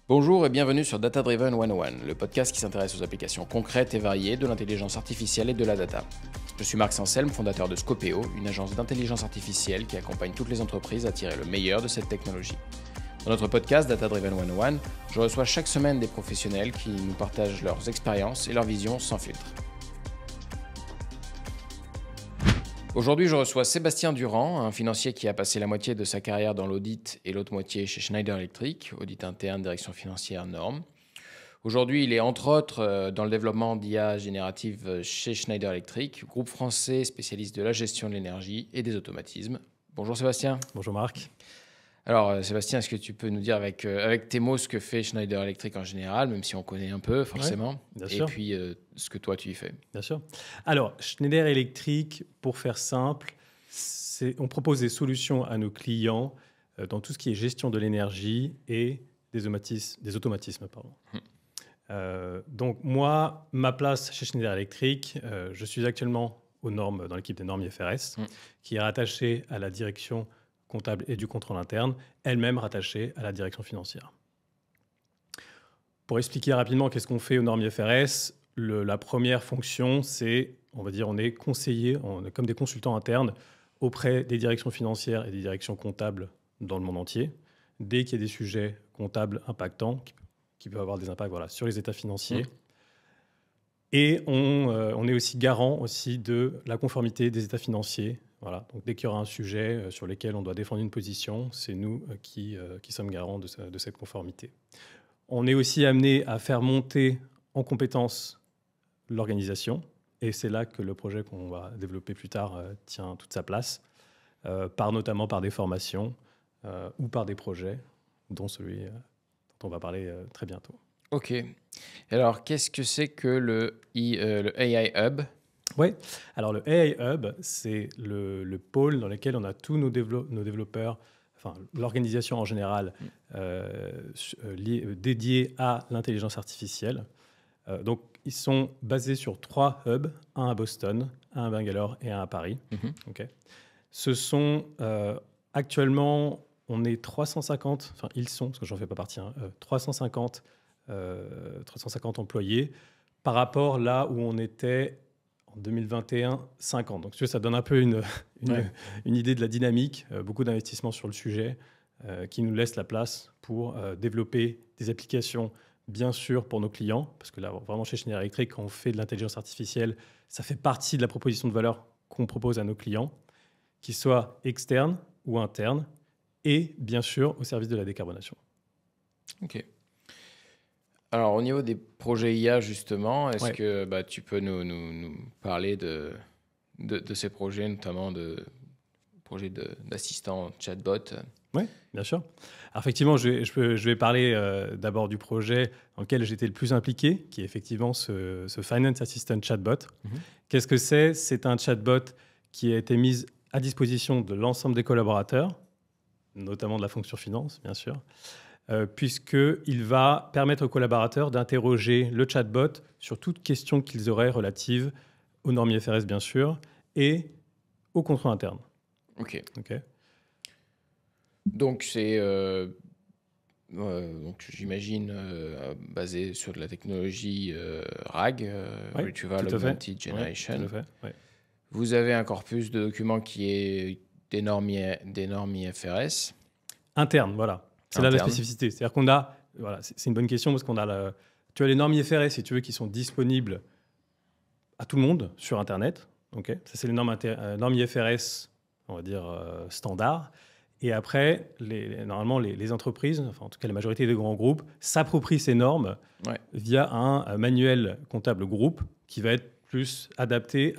Bonjour et bienvenue sur Data Driven 101, le podcast qui s'intéresse aux applications concrètes et variées de l'intelligence artificielle et de la data. Je suis Marc Sanselme, fondateur de Scopeo, une agence d'intelligence artificielle qui accompagne toutes les entreprises à tirer le meilleur de cette technologie. Dans notre podcast Data Driven 101, je reçois chaque semaine des professionnels qui nous partagent leurs expériences et leurs visions sans filtre. Aujourd'hui, je reçois Sébastien Durand, un financier qui a passé la moitié de sa carrière dans l'audit et l'autre moitié chez Schneider Electric, audit interne, direction financière, normes. Aujourd'hui, il est entre autres dans le développement d'IA générative chez Schneider Electric, groupe français spécialiste de la gestion de l'énergie et des automatismes. Bonjour Sébastien. Bonjour Marc. Alors Sébastien, est-ce que tu peux nous dire avec tes mots ce que fait Schneider Electric en général, même si on connaît un peu forcément, bien et sûr. puis ce que toi tu y fais. Bien sûr. Alors, Schneider Electric, pour faire simple, on propose des solutions à nos clients dans tout ce qui est gestion de l'énergie et des automatismes. Donc moi, ma place chez Schneider Electric, je suis actuellement aux normes, dans l'équipe des normes IFRS, qui est rattachée à la direction comptable et du contrôle interne, elle-même rattachée à la direction financière. Pour expliquer rapidement qu'est-ce qu'on fait aux normes IFRS, la première fonction, c'est, on est conseiller, on est comme des consultants internes auprès des directions financières et des directions comptables dans le monde entier, dès qu'il y a des sujets comptables impactants, qui peuvent avoir des impacts sur les états financiers. Et on est aussi garant aussi de la conformité des états financiers. Voilà. Donc, dès qu'il y aura un sujet sur lequel on doit défendre une position, c'est nous qui sommes garants de cette conformité. On est aussi amené à faire monter en compétence l'organisation. Et c'est là que le projet qu'on va développer plus tard tient toute sa place, notamment par des formations ou par des projets, dont celui dont on va parler très bientôt. Ok. Alors, qu'est-ce que c'est que le AI Hub ? Oui, alors le AI Hub, c'est le pôle dans lequel on a tous nos développeurs, enfin l'organisation en général, dédiée à l'intelligence artificielle. Donc, ils sont basés sur 3 hubs, un à Boston, un à Bangalore et un à Paris. Okay. Ce sont actuellement, on est 350, enfin ils sont, parce que j'en fais pas partie, 350 employés par rapport là où on était en 2021, 50. Donc, ça donne un peu une idée de la dynamique, beaucoup d'investissements sur le sujet qui nous laisse la place pour développer des applications, bien sûr, pour nos clients, parce que là, vraiment, chez Schneider Electric, quand on fait de l'intelligence artificielle, ça fait partie de la proposition de valeur qu'on propose à nos clients, qu'ils soient externes ou internes, et bien sûr, au service de la décarbonation. Ok. Alors, au niveau des projets IA, justement, est-ce que tu peux nous parler de ces projets, notamment de projets d'assistant chatbot ? Oui, bien sûr. Alors, effectivement, je vais parler d'abord du projet dans lequel j'étais le plus impliqué, qui est effectivement ce Finance Assistant Chatbot. Qu'est-ce que c'est ? C'est un chatbot qui a été mis à disposition de l'ensemble des collaborateurs, notamment de la fonction finance, bien sûr, puisqu'il va permettre aux collaborateurs d'interroger le chatbot sur toute question qu'ils auraient relative aux normes IFRS, bien sûr, et au contrôle interne. Ok. Donc, c'est, j'imagine, basé sur de la technologie RAG, Retrieval Augmented Generation. Tout à fait. Ouais. Vous avez un corpus de documents qui est des normes IFRS. Interne, voilà. C'est là la spécificité. C'est-à-dire qu'on a, c'est une bonne question parce qu'on a tu as les normes IFRS, si tu veux, qui sont disponibles à tout le monde sur Internet. Ça, c'est les normes IFRS, on va dire, standard. Et après, normalement, les entreprises, enfin, en tout cas la majorité des grands groupes, s'approprient ces normes via un manuel comptable groupe qui va être plus adapté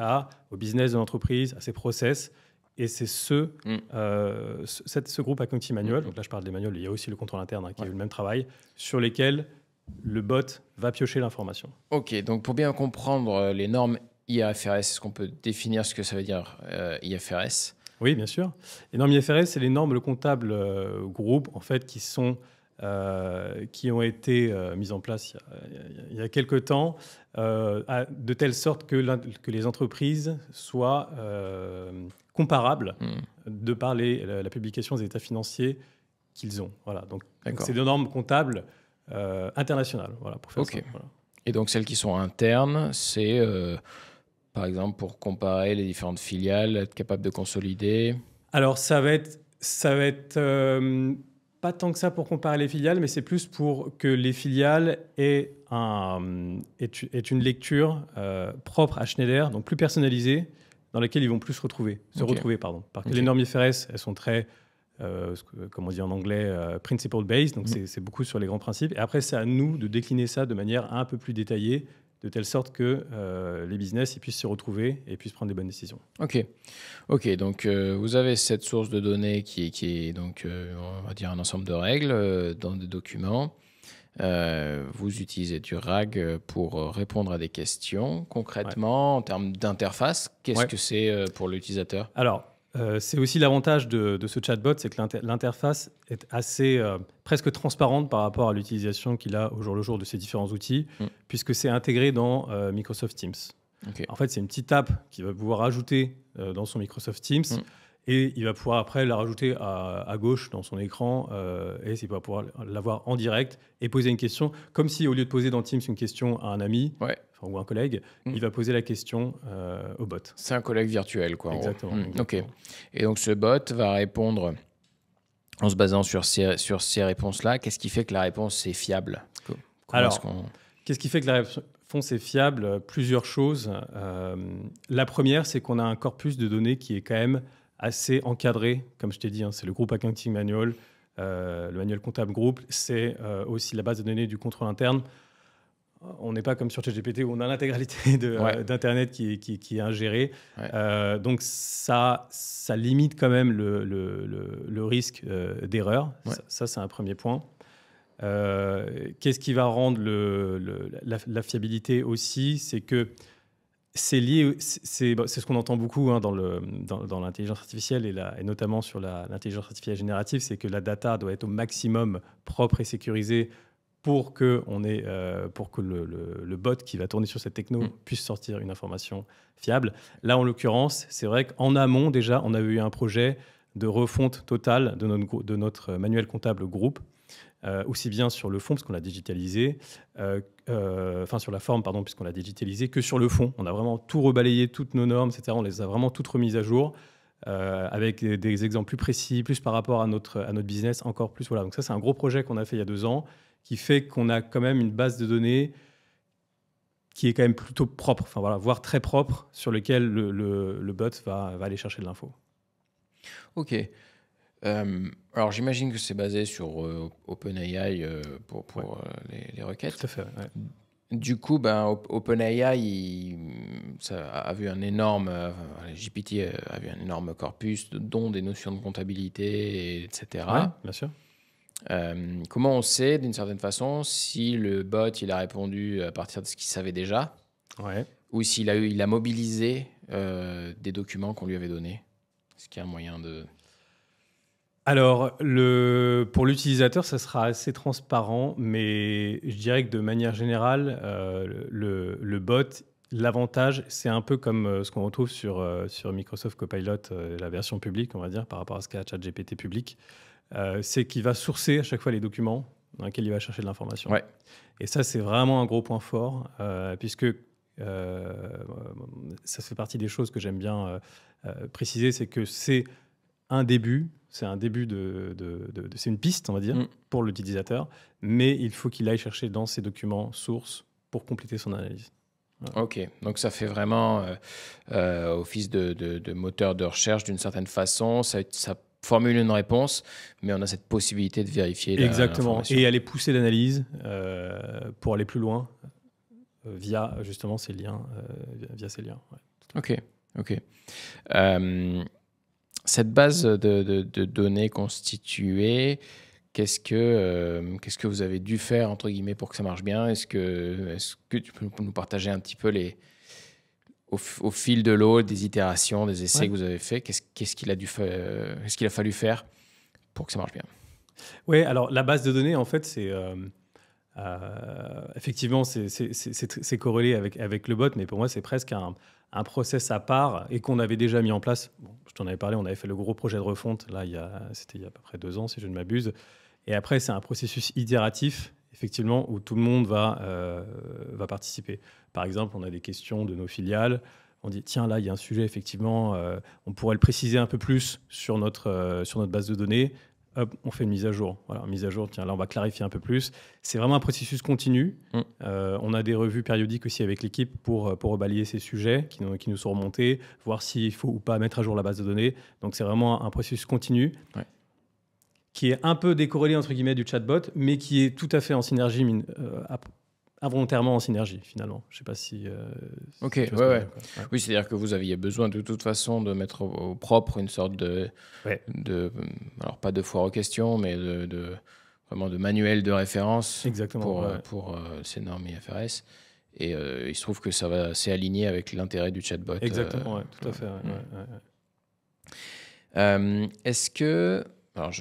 au business de l'entreprise, à ses process. Et c'est ce groupe Accounting Manual, donc là je parle des manuels, il y a aussi le contrôle interne qui a eu le même travail, sur lesquels le bot va piocher l'information. Ok, donc pour bien comprendre les normes IFRS, est-ce qu'on peut définir ce que ça veut dire IFRS ? Oui, bien sûr. Les normes IFRS, c'est les normes, le comptable groupe, en fait, qui ont été mises en place il y a quelques temps, de telle sorte que les entreprises soient comparables de par la publication des états financiers qu'ils ont. Voilà. Donc c'est des normes comptables internationales, voilà, pour faire Ok. ça. Voilà. Et donc, celles qui sont internes, c'est, par exemple, pour comparer les différentes filiales, être capable de consolider. Alors, ça va être pas tant que ça pour comparer les filiales, mais c'est plus pour que les filiales aient une lecture propre à Schneider, donc plus personnalisée, dans laquelle ils vont plus se retrouver. Pardon. Parce que les normes IFRS, elles sont très, comme on dit en anglais, principle-based, donc c'est beaucoup sur les grands principes. Et après, c'est à nous de décliner ça de manière un peu plus détaillée, de telle sorte que les business ils puissent se retrouver et puissent prendre des bonnes décisions. Ok. Donc, vous avez cette source de données qui est donc, on va dire, un ensemble de règles dans des documents. Vous utilisez du RAG pour répondre à des questions. Concrètement, en termes d'interface, qu'est-ce que c'est pour l'utilisateur? Alors, c'est aussi l'avantage de ce chatbot, c'est que l'interface est assez presque transparente par rapport à l'utilisation qu'il a au jour le jour de ces différents outils, puisque c'est intégré dans Microsoft Teams. En fait, c'est une petite app qu'il va pouvoir ajouter dans son Microsoft Teams, et il va pouvoir après la rajouter à gauche dans son écran, et il va pouvoir l'avoir en direct et poser une question, comme si au lieu de poser dans Teams une question à un ami, ou un collègue, il va poser la question au bot. C'est un collègue virtuel, quoi. Exactement. Ok. Et donc, ce bot va répondre en se basant sur ces réponses-là. Qu'est-ce qui fait que la réponse est fiable? Qu'est-ce qui fait que la réponse est fiable? Plusieurs choses. La première, c'est qu'on a un corpus de données qui est quand même assez encadré. Comme je t'ai dit, c'est le Group Accounting Manual, le manuel comptable groupe. C'est aussi la base de données du contrôle interne. On n'est pas comme sur ChatGPT où on a l'intégralité d'Internet qui est ingérée. Donc, ça limite quand même le risque d'erreur. Ça, c'est un premier point. Qu'est-ce qui va rendre la fiabilité aussi? C'est que c'est lié, c'est ce qu'on entend beaucoup dans l'intelligence artificielle et notamment sur l'intelligence artificielle générative, c'est que la data doit être au maximum propre et sécurisée pour que le bot qui va tourner sur cette techno puisse sortir une information fiable. Là, en l'occurrence, c'est vrai qu'en amont, déjà, on avait eu un projet de refonte totale de notre manuel comptable groupe, aussi bien sur le fond, parce qu'on l'a digitalisé, sur la forme, pardon, puisqu'on l'a digitalisé, que sur le fond. On a vraiment tout rebalayé, toutes nos normes, etc. On les a vraiment toutes remises à jour, avec des exemples plus précis, plus par rapport à notre business, encore plus. Voilà. Donc ça, c'est un gros projet qu'on a fait il y a 2 ans, qui fait qu'on a quand même une base de données qui est quand même plutôt propre, voire très propre, sur lequel le bot va aller chercher de l'info. Ok. Alors, j'imagine que c'est basé sur OpenAI pour les requêtes. Tout à fait, ouais. Du coup, OpenAI a vu un énorme... GPT a vu un énorme corpus, dont des notions de comptabilité, etc. Ouais, bien sûr. Comment on sait, d'une certaine façon, si le bot il a répondu à partir de ce qu'il savait déjà, ou s'il a mobilisé des documents qu'on lui avait donnés? Est-ce qu'il y a un moyen de... Alors, pour l'utilisateur, ça sera assez transparent, mais je dirais que de manière générale, le bot, l'avantage, c'est un peu comme ce qu'on retrouve sur Microsoft Copilot, la version publique, on va dire, par rapport à ce qu'a ChatGPT public. C'est qu'il va sourcer à chaque fois les documents dans lesquels il va chercher de l'information. Et ça, c'est vraiment un gros point fort, puisque ça fait partie des choses que j'aime bien préciser, c'est que c'est un début, c'est une piste, on va dire, pour l'utilisateur, mais il faut qu'il aille chercher dans ses documents sources pour compléter son analyse. Voilà. Ok, donc ça fait vraiment office de moteur de recherche d'une certaine façon, ça formule une réponse, mais on a cette possibilité de vérifier Exactement, et aller pousser l'analyse pour aller plus loin via justement ces liens. Ok. Cette base de données constituée, qu'est-ce que vous avez dû faire, entre guillemets, pour que ça marche bien? Est-ce que tu peux nous partager un petit peu au fil de l'eau, des itérations, des essais que vous avez faits, qu'est-ce qu'il a fallu faire pour que ça marche bien? Oui, alors la base de données, en fait, c'est... effectivement, c'est corrélé avec le bot, mais pour moi, c'est presque un process à part et qu'on avait déjà mis en place. Bon, je t'en avais parlé, on avait fait le gros projet de refonte, là, c'était il y a à peu près 2 ans, si je ne m'abuse. Et après, c'est un processus itératif, effectivement, où tout le monde va participer. Par exemple, on a des questions de nos filiales. On dit, tiens, là, il y a un sujet, effectivement, on pourrait le préciser un peu plus sur notre base de données. Hop, on fait une mise à jour. Voilà, mise à jour, tiens, là, on va clarifier un peu plus. C'est vraiment un processus continu. On a des revues périodiques aussi avec l'équipe pour balayer ces sujets qui nous sont remontés, voir s'il faut ou pas mettre à jour la base de données. Donc, c'est vraiment un processus continu qui est un peu décorrélé, entre guillemets, du chatbot, mais qui est tout à fait en synergie, involontairement en synergie, finalement. Je ne sais pas si... Ok, ouais. Oui, c'est-à-dire que vous aviez besoin de toute façon de mettre au propre une sorte de alors pas de foire aux questions, mais vraiment de manuel de référence. Exactement, pour ces normes IFRS. Et il se trouve que ça va assez aligné avec l'intérêt du chatbot. Exactement, tout à fait. Est-ce que... Alors,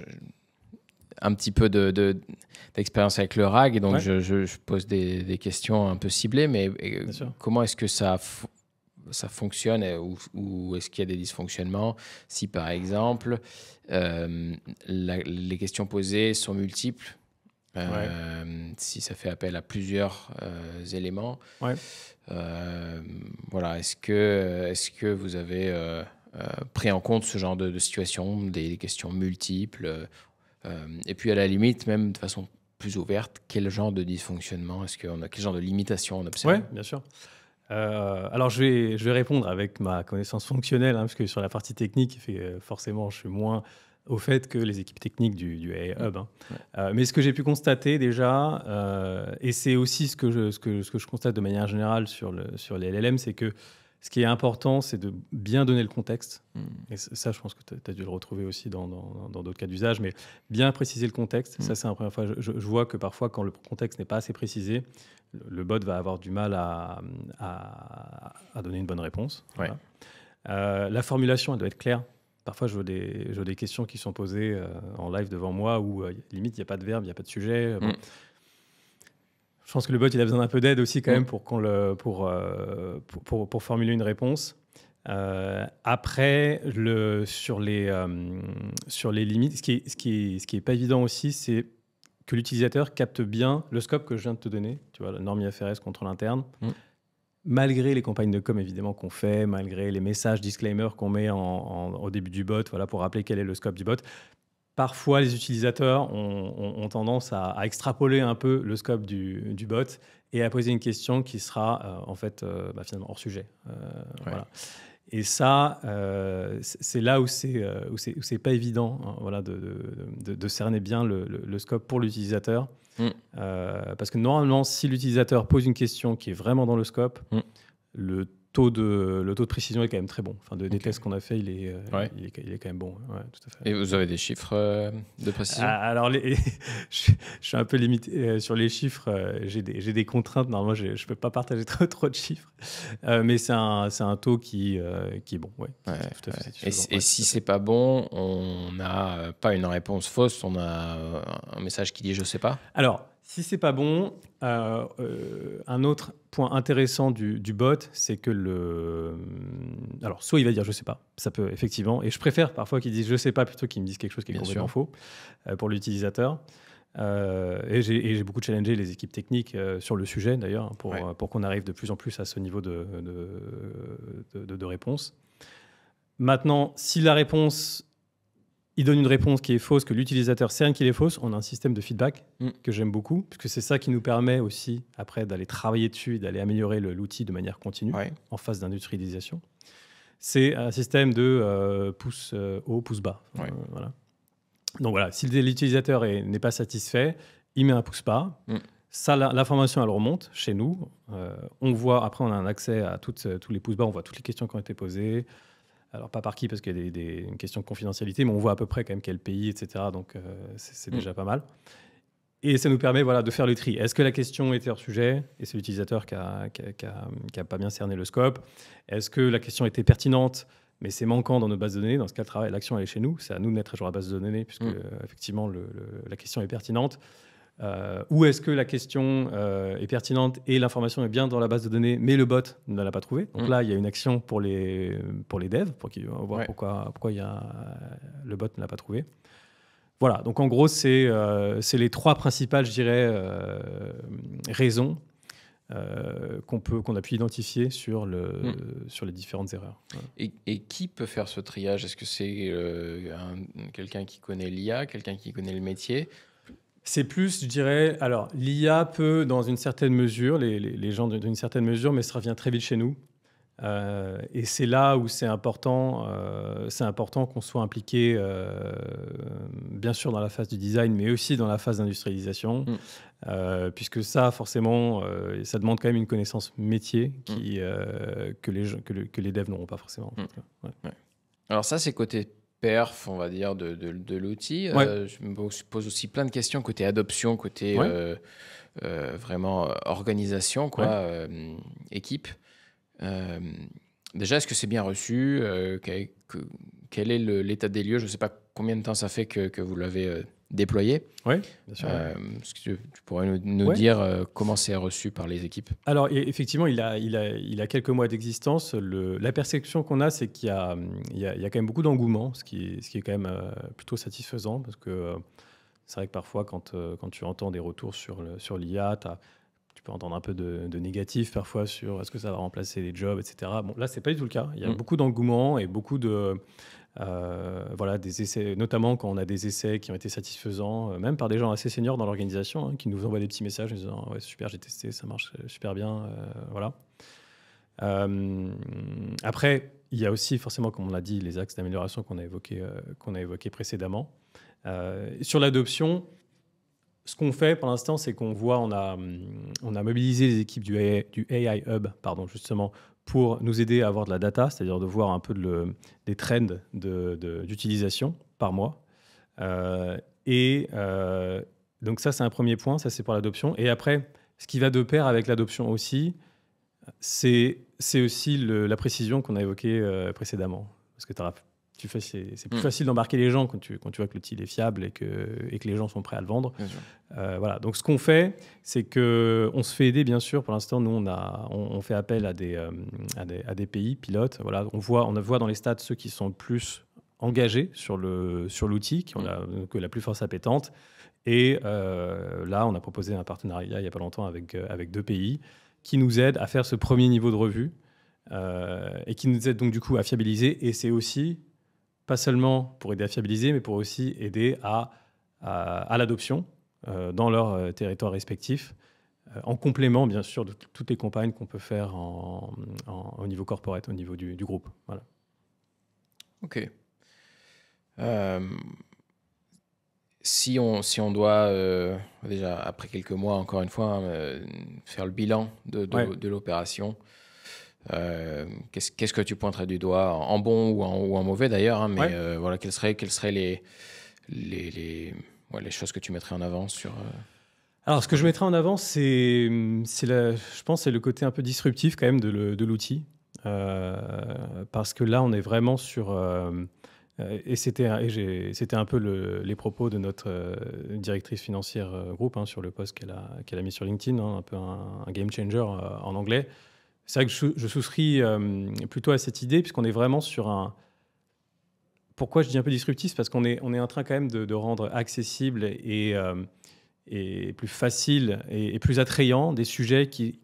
un petit peu d'expérience avec le RAG, et donc je pose des questions un peu ciblées, mais comment est-ce que ça fonctionne, ou est-ce qu'il y a des dysfonctionnements si, par exemple, les questions posées sont multiples, si ça fait appel à plusieurs éléments. Voilà, est-ce que vous avez pris en compte ce genre de situation, des questions multiples, et puis à la limite, même de façon plus ouverte, quel genre de dysfonctionnement quel genre de limitation on observe? Oui, bien sûr. Alors je vais répondre avec ma connaissance fonctionnelle, parce que sur la partie technique, forcément, je suis moins au fait que les équipes techniques du AI Hub. Mais ce que j'ai pu constater déjà, et c'est aussi ce que je constate de manière générale sur les LLM, c'est que ce qui est important, c'est de bien donner le contexte. Et ça, je pense que tu as dû le retrouver aussi dans d'autres cas d'usage, mais bien préciser le contexte. Ça, c'est la première fois. Je vois que parfois, quand le contexte n'est pas assez précisé, le bot va avoir du mal à donner une bonne réponse. Voilà. La formulation, elle doit être claire. Parfois, je vois des questions qui sont posées en live devant moi où, limite, il n'y a pas de verbe, il n'y a pas de sujet. Je pense que le bot, il a besoin d'un peu d'aide aussi quand même pour formuler une réponse. Après, sur les limites, ce qui est pas évident aussi, c'est que l'utilisateur capte bien le scope que je viens de te donner, tu vois, la norme IFRS, contrôle interne, malgré les campagnes de com évidemment qu'on fait, malgré les messages disclaimer qu'on met au début du bot, voilà, pour rappeler quel est le scope du bot. Parfois, les utilisateurs ont tendance à extrapoler un peu le scope du bot et à poser une question qui sera finalement hors sujet. Voilà. Et ça, c'est là où c'est pas évident, voilà, de cerner bien le scope pour l'utilisateur. Parce que normalement, si l'utilisateur pose une question qui est vraiment dans le scope, le taux de précision est quand même très bon. Enfin, des tests qu'on a fait, il est quand même bon. Ouais, tout à fait. Et vous avez des chiffres de précision? Alors, je suis un peu limité sur les chiffres. J'ai des contraintes. Normalement, je ne peux pas partager trop de chiffres. Mais c'est un taux qui est bon. Ouais, tout à fait, et si ce n'est pas bon, on n'a pas une réponse fausse, on a un message qui dit « je ne sais pas ». Alors, si c'est pas bon, un autre point intéressant du bot, c'est que alors soit il va dire je sais pas, ça peut effectivement, et je préfère parfois qu'il dise je sais pas plutôt qu'il me dise quelque chose qui est complètement faux pour l'utilisateur. Et j'ai beaucoup challengé les équipes techniques sur le sujet d'ailleurs pour qu'on arrive de plus en plus à ce niveau de réponse. Maintenant, si la réponse il donne une réponse qui est fausse, que l'utilisateur cerne qu'il est fausse, on a un système de feedback que j'aime beaucoup, puisque c'est ça qui nous permet aussi, après, d'aller travailler dessus et d'aller améliorer l'outil de manière continue en phase d'industrialisation. C'est un système de pouce haut, pouce bas. Voilà. Donc voilà, si l'utilisateur n'est pas satisfait, il met un pouce bas. Ça, l'information, elle remonte chez nous. On voit, après, on a un accès à tous les pouces bas, on voit toutes les questions qui ont été posées. Alors, pas par qui, parce qu'il y a une question de confidentialité, mais on voit à peu près quand même quel pays, etc. Donc, c'est déjà pas mal. Et ça nous permet de faire le tri. Est-ce que la question était hors sujet et c'est l'utilisateur qui a pas bien cerné le scope? Est-ce que la question était pertinente, mais c'est manquant dans nos bases de données? Dans ce cas, l'action, elle est chez nous. C'est à nous de mettre à jour la base de données, puisque effectivement, la question est pertinente. Ou est-ce que la question est pertinente et l'information est bien dans la base de données, mais le bot ne l'a pas trouvée? Donc là, il y a une action pour les devs, pour qu'ils voient pourquoi le bot ne l'a pas trouvé. Voilà, donc en gros, c'est les 3 principales, je dirais, raisons qu'on a pu identifier sur les différentes erreurs. Voilà. Et qui peut faire ce triage? Est-ce que c'est quelqu'un qui connaît l'IA, quelqu'un qui connaît le métier? C'est plus, je dirais, alors l'IA peut, dans une certaine mesure, les gens d'une certaine mesure, mais ça revient très vite chez nous. Et c'est là où c'est important qu'on soit impliqué, bien sûr dans la phase du design, mais aussi dans la phase d'industrialisation, puisque ça, forcément, ça demande quand même une connaissance métier que les devs n'auront pas forcément. En fait. Ouais. Alors ça, c'est côté perf, on va dire, de l'outil. Ouais. Je me pose aussi plein de questions côté adoption, côté vraiment organisation, quoi, équipe. Déjà, est-ce que c'est bien reçu? Quel est l'état des lieux? Je ne sais pas combien de temps ça fait que vous l'avez déployé. Oui, bien sûr. Est-ce que tu pourrais nous dire comment c'est reçu par les équipes? Alors, effectivement, il a quelques mois d'existence. La perception qu'on a, c'est qu'il y a quand même beaucoup d'engouement, ce qui est quand même plutôt satisfaisant, parce que c'est vrai que parfois, quand tu entends des retours sur l'IA, tu peux entendre un peu de négatif parfois sur est-ce que ça va remplacer les jobs, etc. Bon, là, c'est pas du tout le cas. Il y a beaucoup d'engouement et beaucoup des essais, notamment quand on a des essais qui ont été satisfaisants, même par des gens assez seniors dans l'organisation, qui nous envoient des petits messages en disant ouais, super, j'ai testé, ça marche super bien. Voilà. Après, il y a aussi forcément, comme on l'a dit, les axes d'amélioration qu'on a évoqués précédemment. Sur l'adoption, ce qu'on fait pour l'instant, c'est qu'on voit, on a mobilisé les équipes du AI Hub, justement, pour nous aider à avoir de la data, c'est-à-dire de voir un peu des trends d'utilisation par mois. Donc ça, c'est un premier point, ça c'est pour l'adoption. Et après, ce qui va de pair avec l'adoption aussi, c'est aussi la précision qu'on a évoquée précédemment. Parce que c'est plus facile d'embarquer les gens quand tu vois que l'outil est fiable et que les gens sont prêts à le vendre. Voilà. Donc, ce qu'on fait, c'est qu'on se fait aider, bien sûr. Pour l'instant, nous, on fait appel à des pays pilotes. Voilà. On voit dans les stats ceux qui sont le plus engagés sur l'outil, qui ont la plus forte appétente. Et là, on a proposé un partenariat il n'y a pas longtemps avec 2 pays qui nous aident à faire ce premier niveau de revue et qui nous aident donc du coup à fiabiliser. Et c'est aussi pas seulement pour aider à fiabiliser, mais pour aussi aider à l'adoption dans leurs territoires respectifs, en complément, bien sûr, de toutes les campagnes qu'on peut faire au niveau corporate, au niveau du groupe. Voilà. OK. Si on doit, déjà, après quelques mois, encore une fois, faire le bilan de l'opération, qu'est-ce que tu pointerais du doigt, en bon ou en mauvais d'ailleurs, mais voilà, quelles seraient les choses que tu mettrais en avant sur... Alors, ce que je mettrais en avant, je pense, c'est le côté un peu disruptif quand même de l'outil, parce que là, on est vraiment sur... et c'était un peu les propos de notre directrice financière groupe sur le post qu'elle a mis sur LinkedIn, un peu un game changer en anglais. C'est vrai que je souscris plutôt à cette idée, puisqu'on est vraiment sur un... Pourquoi je dis un peu disruptif? Parce qu'on est en train quand même de rendre accessible et plus facile et plus attrayant des sujets qui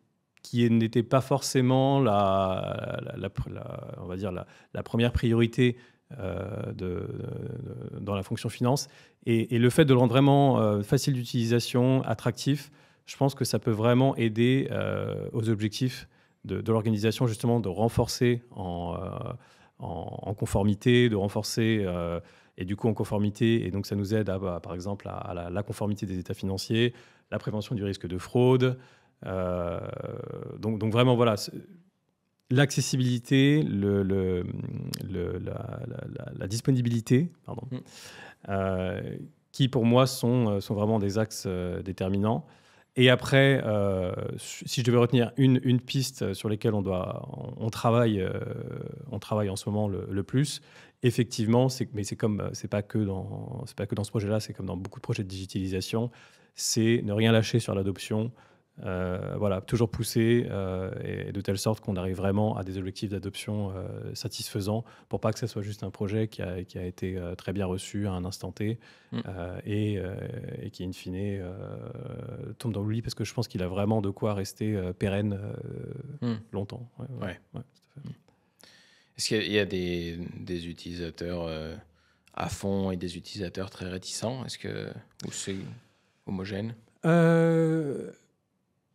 n'étaient pas forcément on va dire la première priorité dans la fonction finance. Et le fait de le rendre vraiment facile d'utilisation, attractif, je pense que ça peut vraiment aider aux objectifs de l'organisation, justement, de renforcer en conformité, de renforcer et du coup en conformité. Et donc, ça nous aide, par exemple, à la conformité des états financiers, la prévention du risque de fraude. Donc vraiment, voilà, l'accessibilité, la disponibilité, pardon, qui pour moi sont vraiment des axes déterminants. Et après, si je devais retenir une piste sur lesquelles on travaille en ce moment le plus, effectivement, mais c'est pas que dans ce projet-là, c'est comme dans beaucoup de projets de digitalisation, c'est ne rien lâcher sur l'adoption, Voilà, toujours pousser et de telle sorte qu'on arrive vraiment à des objectifs d'adoption satisfaisants pour pas que ce soit juste un projet qui a été très bien reçu à un instant T et qui, in fine, tombe dans l'oubli parce que je pense qu'il a vraiment de quoi rester pérenne longtemps. Ouais. Tout à fait. Est-ce qu'il y a des utilisateurs à fond et des utilisateurs très réticents? Ou c'est homogène?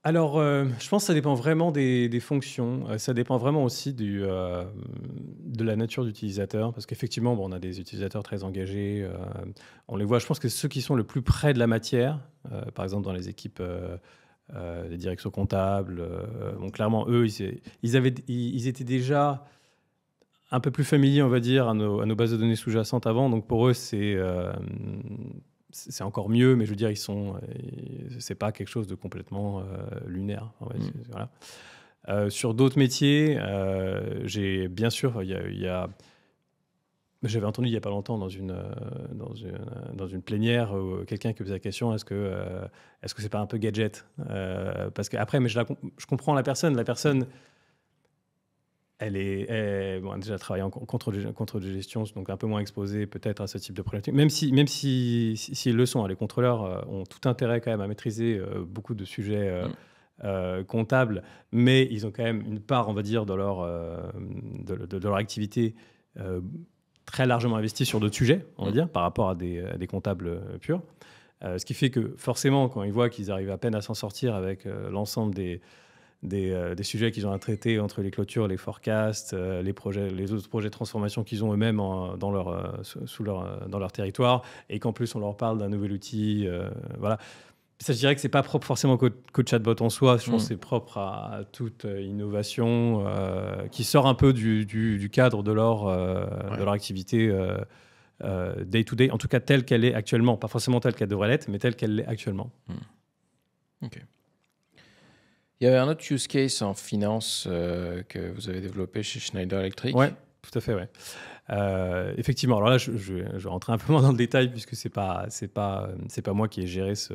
Alors, je pense que ça dépend vraiment des fonctions. Ça dépend vraiment aussi de la nature d'utilisateur. Parce qu'effectivement, on a des utilisateurs très engagés. On les voit, je pense que ceux qui sont le plus près de la matière, par exemple dans les équipes des directions comptables, clairement, eux, ils étaient déjà un peu plus familiers, on va dire, à nos bases de données sous-jacentes avant. Donc pour eux, c'est encore mieux, mais je veux dire, c'est pas quelque chose de complètement lunaire. Voilà. Sur d'autres métiers, j'ai bien sûr, j'avais entendu il y a pas longtemps dans une plénière quelqu'un qui posait la question est-ce que c'est pas un peu gadget parce que après, mais je comprends la personne. La personne, elle a déjà travaillé en contrôle de gestion, donc un peu moins exposée peut-être à ce type de problématique. Même si le sont, les contrôleurs ont tout intérêt quand même à maîtriser beaucoup de sujets comptables, mais ils ont quand même une part, on va dire, de leur activité très largement investie sur d'autres sujets, on va dire, par rapport à des comptables purs. Ce qui fait que forcément, quand ils voient qu'ils arrivent à peine à s'en sortir avec l'ensemble des sujets qu'ils ont à traiter entre les clôtures, les forecasts, les autres projets de transformation qu'ils ont eux-mêmes dans leur territoire, et qu'en plus on leur parle d'un nouvel outil. Voilà. Ça, je dirais que c'est pas propre forcément qu'au chatbot en soi. Je pense que c'est propre à toute innovation qui sort un peu du cadre de leur activité day-to-day, en tout cas telle qu'elle est actuellement. Pas forcément telle qu'elle devrait l'être, mais telle qu'elle l'est actuellement. Ok. Il y avait un autre use case en finance que vous avez développé chez Schneider Electric. Oui, tout à fait, ouais. Effectivement, alors là, je vais rentrer un peu moins dans le détail puisque c'est pas moi qui ai géré ce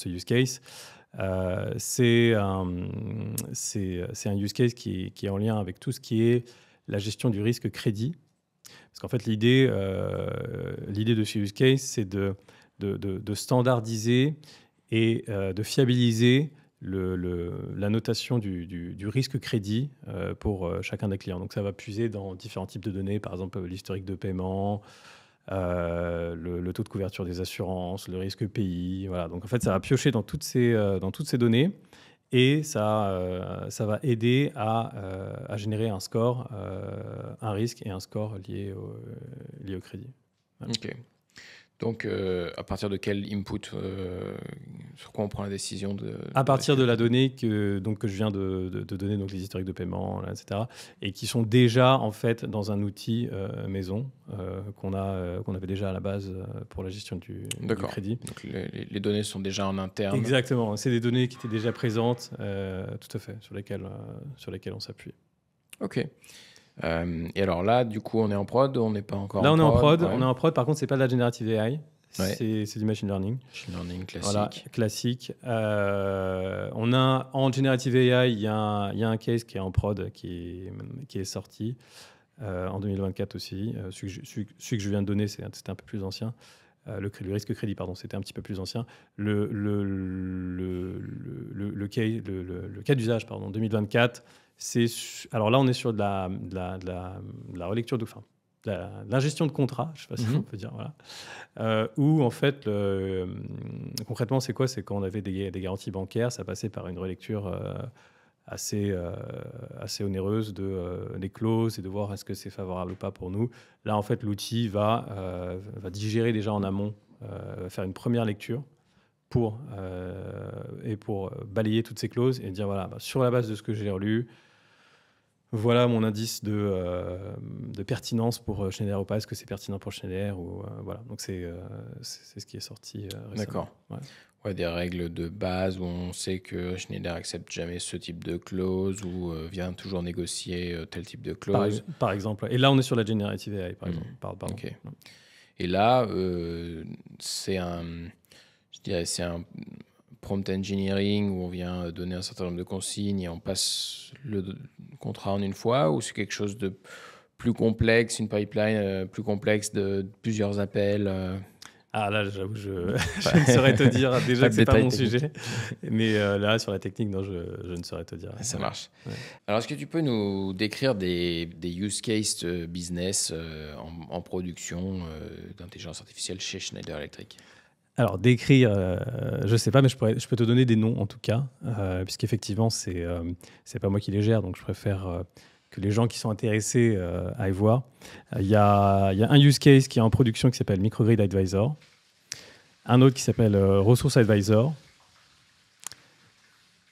use case. C'est un use case qui est en lien avec tout ce qui est la gestion du risque crédit. Parce qu'en fait, l'idée de ce use case, c'est de standardiser et de fiabiliser la notation du risque crédit pour chacun des clients. Donc ça va puiser dans différents types de données, par exemple l'historique de paiement, le taux de couverture des assurances, le risque pays. Voilà. Donc en fait, ça va piocher dans toutes ces données et ça va aider à générer un score, un risque et un score lié au crédit. Voilà. Ok. Donc, à partir de quel input, sur quoi on prend la décision à partir de la donnée que je viens de donner, donc les historiques de paiement, là, etc., et qui sont déjà en fait dans un outil maison qu'on avait déjà à la base pour la gestion du crédit. Donc les données sont déjà en interne. Exactement, c'est des données qui étaient déjà présentes, tout à fait, sur lesquelles on s'appuie. Ok. Et alors là, du coup, on est en prod, on n'est pas encore là, en prod. Là, on est en prod. Par contre, c'est pas de la generative AI, c'est du machine learning. Machine learning classique. Voilà, classique. On a en generative AI, il y a un case qui est en prod, qui est sorti en 2024 aussi. Celui que je viens de donner, c'était un peu plus ancien. Le risque crédit, pardon, c'était un petit peu plus ancien. Le cas d'usage, pardon, 2024. Alors là, on est sur de la relecture de l'ingestion de contrats, je ne sais pas si on peut dire, voilà. Où en fait, concrètement, c'est quoi? C'est quand on avait des garanties bancaires, ça passait par une relecture assez onéreuse des clauses et de voir est-ce que c'est favorable ou pas pour nous. Là, en fait, l'outil va digérer déjà en amont, faire une première lecture pour balayer toutes ces clauses et dire voilà, sur la base de ce que j'ai relu, voilà mon indice de pertinence pour Schneider ou pas. Est-ce que c'est pertinent pour Schneider ou voilà. Donc c'est ce qui est sorti récemment. D'accord. Ouais, des règles de base où on sait que Schneider accepte jamais ce type de clause ou vient toujours négocier tel type de clause. Par exemple. Et là, on est sur la generative AI, par exemple. Pardon. Okay. Et là, c'est un prompt engineering où on vient donner un certain nombre de consignes et on passe le contrat en une fois, ou c'est quelque chose de plus complexe, une pipeline plus complexe de plusieurs appels Ah là, j'avoue, je ne saurais te dire. Déjà que ce n'est pas mon sujet. Mais là, sur la technique, non, je ne saurais te dire. Ça marche. Ouais. Alors, est-ce que tu peux nous décrire des use cases business en production d'intelligence artificielle chez Schneider Electric? Alors, décrire, je ne sais pas, mais je peux te donner des noms en tout cas, puisqu'effectivement, ce n'est pas moi qui les gère, donc je préfère que les gens qui sont intéressés aillent voir. Il y a un use case qui est en production qui s'appelle Microgrid Advisor, un autre qui s'appelle Resource Advisor,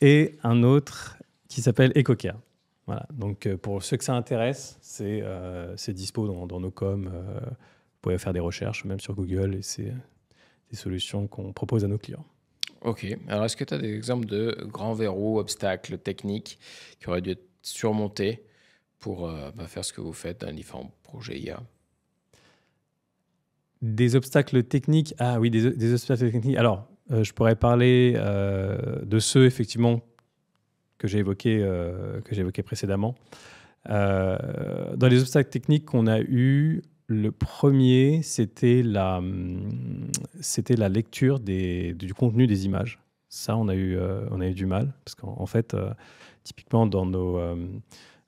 et un autre qui s'appelle EcoCare. Voilà. Donc, pour ceux que ça intéresse, c'est dispo dans nos coms. Vous pouvez faire des recherches, même sur Google, et c'est des solutions qu'on propose à nos clients. Ok. Alors, est-ce que tu as des exemples de grands verrous, obstacles techniques qui auraient dû être surmontés pour faire ce que vous faites dans les différents projets IA? Des obstacles techniques? Ah oui, des obstacles techniques. Alors, je pourrais parler de ceux, effectivement, que j'ai évoqués précédemment. Dans les obstacles techniques qu'on a eus, le premier, c'était la lecture du contenu des images. Ça, on a eu du mal, parce qu'en fait, typiquement, dans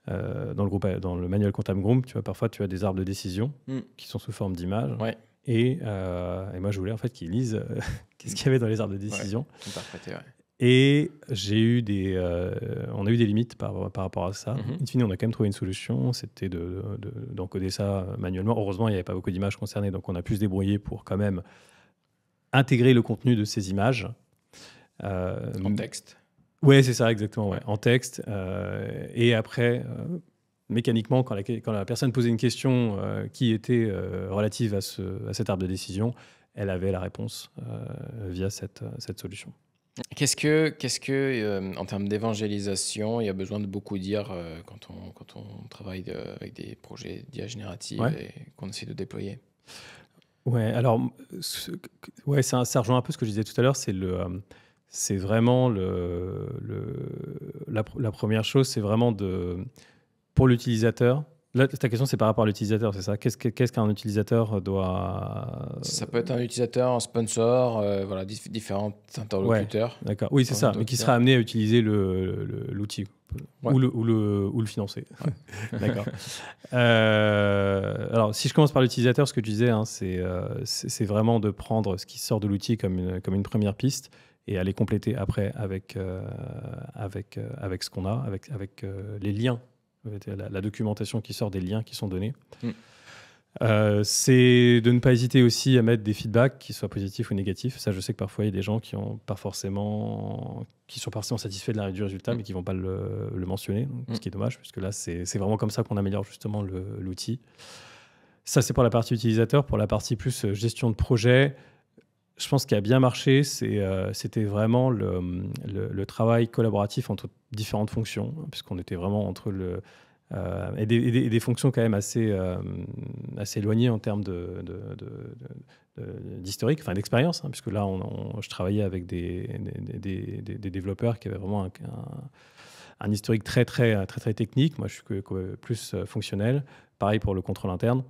le manuel comptable Group, parfois tu as des arbres de décision qui sont sous forme d'images. Ouais. Et moi, je voulais en fait qu'ils lisent qu'est-ce qu'il y avait dans les arbres de décision. Ouais, interprété, ouais. Et on a eu des limites par rapport à ça. In fine, on a quand même trouvé une solution, c'était d'encoder ça manuellement. Heureusement, il n'y avait pas beaucoup d'images concernées, donc on a pu se débrouiller pour quand même intégrer le contenu de ces images. En texte. Oui, c'est ça, exactement, ouais. En texte. Et après, mécaniquement, quand la personne posait une question qui était relative à cet arbre de décision, elle avait la réponse via cette solution. Qu'est-ce que en termes d'évangélisation, il y a besoin de beaucoup dire quand on travaille avec des projets d'IA générative et qu'on essaie de déployer? Ouais, alors, ça rejoint un peu ce que je disais tout à l'heure. C'est vraiment la première chose, c'est vraiment pour l'utilisateur. Là, ta question, c'est par rapport à l'utilisateur, c'est ça? Qu'est-ce qu'un utilisateur doit... Ça peut être un utilisateur, un sponsor, différents interlocuteurs. Ouais, d'accord. Oui, c'est ça, mais qui sera amené à utiliser l'outil ou le financer. Ouais. D'accord. Alors, si je commence par l'utilisateur, ce que tu disais, c'est vraiment de prendre ce qui sort de l'outil comme une première piste et aller compléter après avec ce qu'on a, avec les liens. La documentation qui sort des liens qui sont donnés. C'est de ne pas hésiter aussi à mettre des feedbacks qui soient positifs ou négatifs. Ça, je sais que parfois, il y a des gens qui sont pas forcément satisfaits du résultat, mais qui ne vont pas le mentionner, donc, ce qui est dommage, puisque là, c'est vraiment comme ça qu'on améliore justement l'outil. Ça, c'est pour la partie utilisateur. Pour la partie plus gestion de projet, je pense qu'il a bien marché, c'était vraiment le travail collaboratif entre différentes fonctions, puisqu'on était vraiment entre et des fonctions quand même assez éloignées en termes d'historique, enfin d'expérience, puisque là, je travaillais avec des développeurs qui avaient vraiment un historique très, très, très, très technique. Moi, je suis plus fonctionnel. Pareil pour le contrôle interne.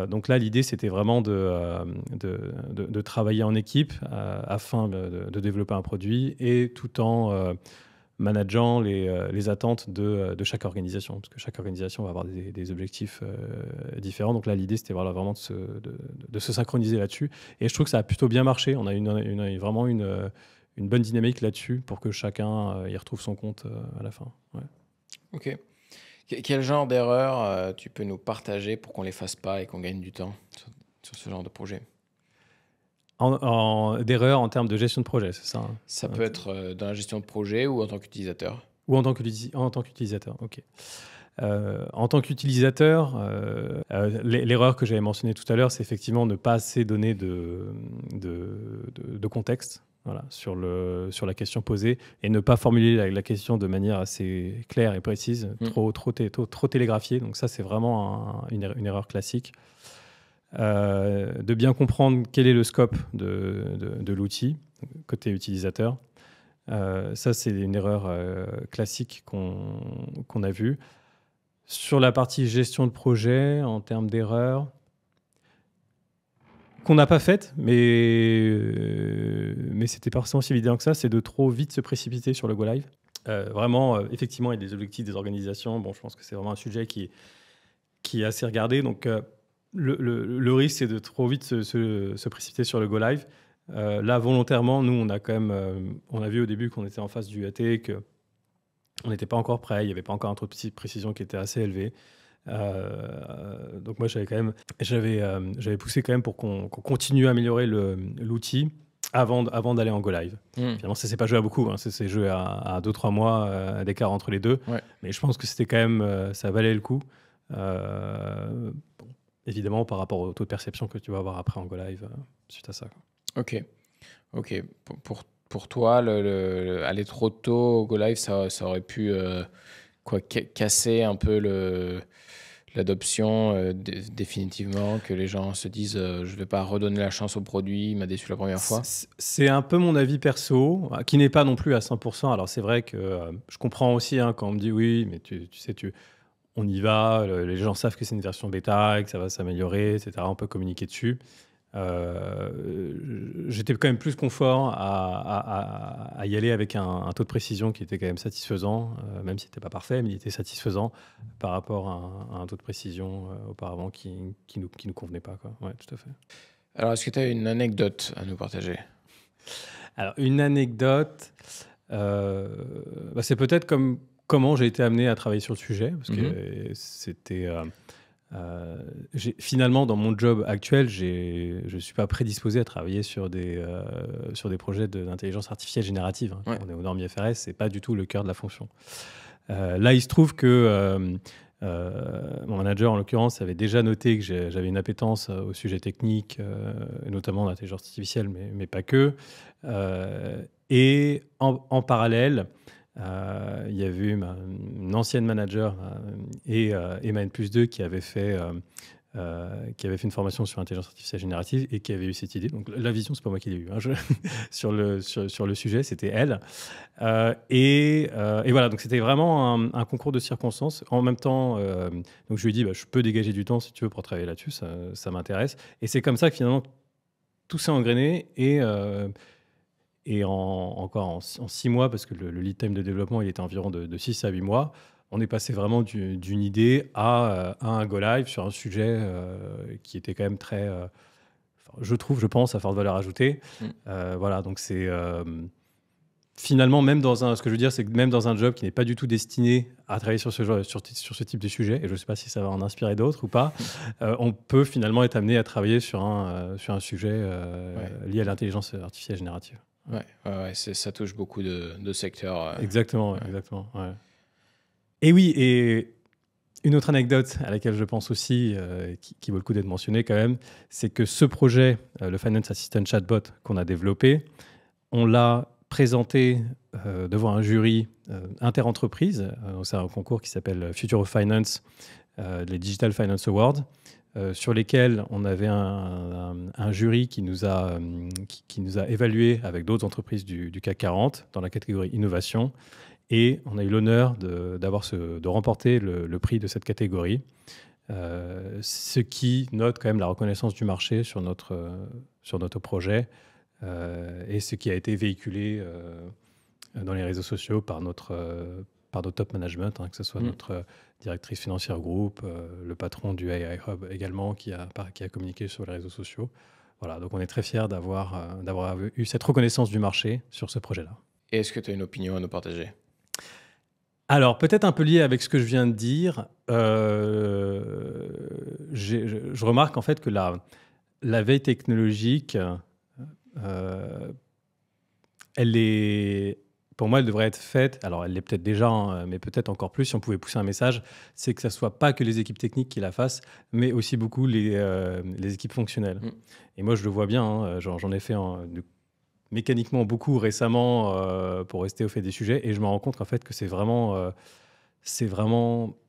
Donc là, l'idée, c'était vraiment de travailler en équipe afin de développer un produit et tout en manageant les attentes de chaque organisation, parce que chaque organisation va avoir des objectifs différents. Donc là, l'idée, c'était vraiment de se synchroniser là-dessus. Et je trouve que ça a plutôt bien marché. On a vraiment une bonne dynamique là-dessus pour que chacun y retrouve son compte à la fin. Ouais. Ok. Quel genre d'erreurs tu peux nous partager pour qu'on ne les fasse pas et qu'on gagne du temps sur ce genre de projet? D'erreurs en termes de gestion de projet, c'est ça? Ça peut être dans la gestion de projet ou en tant qu'utilisateur? Ou en tant qu'utilisateur, ok. En tant qu'utilisateur, l'erreur que j'avais mentionnée tout à l'heure, c'est effectivement ne pas assez donner de contexte. Voilà, sur la question posée et ne pas formuler la question de manière assez claire et précise, trop télégraphiée. Donc ça, c'est vraiment une erreur classique. De bien comprendre quel est le scope de l'outil côté utilisateur. Ça, c'est une erreur classique qu'on a vue. Sur la partie gestion de projet, en termes d'erreurs, qu'on n'a pas faite, mais c'était pas forcément si évident que ça, c'est de trop vite se précipiter sur le go live. Vraiment, effectivement, il y a des objectifs des organisations. Bon, je pense que c'est vraiment un sujet qui est assez regardé. Donc, le risque, c'est de trop vite se précipiter sur le go live. Là, volontairement, nous, on a quand même, on a vu au début qu'on était en phase du UAT, qu'on n'était pas encore prêt, il n'y avait pas encore un taux de précision qui était assez élevé. Donc moi, j'avais poussé quand même pour qu'on continue à améliorer l'outil avant d'aller en go live. Finalement, ça s'est pas joué à beaucoup, hein, ça s'est joué à 2-3 mois d'écart entre les deux. Ouais. Mais je pense que c'était quand même, ça valait le coup. Bon, évidemment, par rapport au taux de perception que tu vas avoir après en go live suite à ça. Ok. Pour toi, aller trop tôt au go live, ça aurait pu casser un peu l'adoption définitivement, que les gens se disent je vais pas redonner la chance au produit, il m'a déçu la première fois. C'est un peu mon avis perso, qui n'est pas non plus à 100%. Alors c'est vrai que je comprends aussi quand on me dit oui, mais tu sais, on y va, les gens savent que c'est une version bêta et que ça va s'améliorer, etc. On peut communiquer dessus. J'étais quand même plus confort à y aller avec un taux de précision qui était quand même satisfaisant, même si c'était pas parfait, mais il était satisfaisant par rapport à un taux de précision auparavant qui nous convenait pas, quoi. Ouais, tout à fait. Alors, est-ce que tu as une anecdote à nous partager? Alors, une anecdote, c'est peut-être comment j'ai été amené à travailler sur le sujet, parce que c'était... finalement, dans mon job actuel, je ne suis pas prédisposé à travailler sur des projets d'intelligence artificielle générative. Ouais. On est aux normes IFRS, ce n'est pas du tout le cœur de la fonction. Là, il se trouve que mon manager, en l'occurrence, avait déjà noté que j'avais une appétence au sujet technique, notamment l'intelligence artificielle, mais pas que. Et en parallèle, il y avait eu une ancienne manager et ma N+2 qui avait fait une formation sur l'intelligence artificielle générative et qui avait eu cette idée. Donc la vision, c'est pas moi qui l'ai eue. Sur le sujet, c'était elle. Et voilà, donc c'était vraiment un concours de circonstances. En même temps, donc je lui ai dit, je peux dégager du temps si tu veux pour travailler là-dessus, ça m'intéresse. Et c'est comme ça que finalement tout s'est engrainé et encore en 6 mois, parce que le lead time de développement, il était environ de 6 à 8 mois, on est passé vraiment d'une idée à un go live sur un sujet qui était quand même très, je pense, à forte valeur ajoutée. Voilà, donc c'est finalement, ce que je veux dire, c'est que même dans un job qui n'est pas du tout destiné à travailler sur ce type de sujet, et je ne sais pas si ça va en inspirer d'autres ou pas, on peut finalement être amené à travailler sur un sujet lié à l'intelligence artificielle générative. Ouais, ça touche beaucoup de secteurs. Exactement. Ouais. Et oui, et une autre anecdote à laquelle je pense aussi, qui vaut le coup d'être mentionnée quand même, c'est que ce projet, le Finance Assistant Chatbot qu'on a développé, on l'a présenté devant un jury interentreprise. C'est un concours qui s'appelle Future of Finance, les Digital Finance Awards, sur lesquels on avait un jury qui nous a évalués avec d'autres entreprises du CAC 40 dans la catégorie innovation. Et on a eu l'honneur de remporter le prix de cette catégorie, ce qui note quand même la reconnaissance du marché sur notre projet et ce qui a été véhiculé dans les réseaux sociaux par notre top management, que ce soit notre directrice financière groupe, le patron du AI Hub également qui a communiqué sur les réseaux sociaux. Voilà, donc on est très fiers d'avoir eu cette reconnaissance du marché sur ce projet-là. Et est-ce que tu as une opinion à nous partager ? Alors, peut-être un peu lié avec ce que je viens de dire, je remarque en fait que la veille technologique, pour moi, elle devrait être faite, alors elle l'est peut-être déjà, mais peut-être encore plus si on pouvait pousser un message, c'est que ça ne soit pas que les équipes techniques qui la fassent, mais aussi beaucoup les équipes fonctionnelles. Et moi, je le vois bien, j'en ai fait mécaniquement beaucoup récemment pour rester au fait des sujets, et je me rends compte en fait que c'est vraiment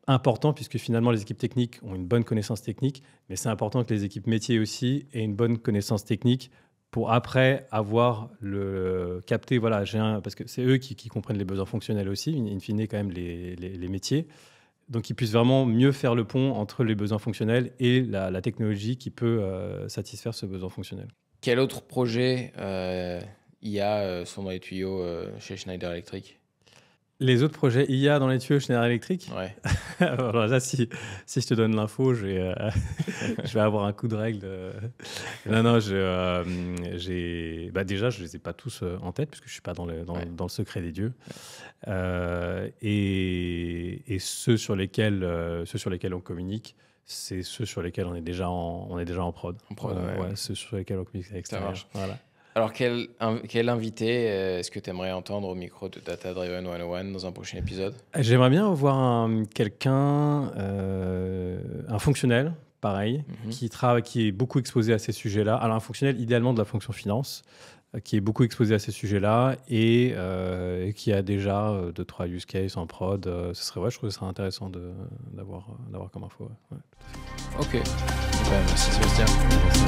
important, puisque finalement les équipes techniques ont une bonne connaissance technique, mais c'est important que les équipes métiers aussi aient une bonne connaissance technique pour après capter, voilà, parce que c'est eux qui comprennent les besoins fonctionnels aussi, in fine quand même les métiers. Donc, qu'ils puissent vraiment mieux faire le pont entre les besoins fonctionnels et la technologie qui peut satisfaire ce besoin fonctionnel. Quel autre projet IA sont dans les tuyaux chez Schneider Electric? Les autres projets IA dans les tuyaux Schneider Electric? Ouais. Alors là, si je te donne l'info, je vais avoir un coup de règle. Non, déjà, je les ai pas tous en tête, puisque je suis pas dans le secret des dieux. Et ceux sur lesquels on communique, c'est ceux sur lesquels on est déjà en prod. Ceux sur lesquels on communique à l'extérieur. Voilà. Alors, quel invité est-ce que tu aimerais entendre au micro de Data Driven 101 dans un prochain épisode? J'aimerais bien voir un fonctionnel, pareil, qui est beaucoup exposé à ces sujets-là. Alors, un fonctionnel, idéalement de la fonction finance, qui est beaucoup exposé à ces sujets-là et qui a déjà 2-3 use cases en prod. Je trouve que ce serait intéressant d'avoir comme info. Ouais, ok. Merci Sébastien. Merci.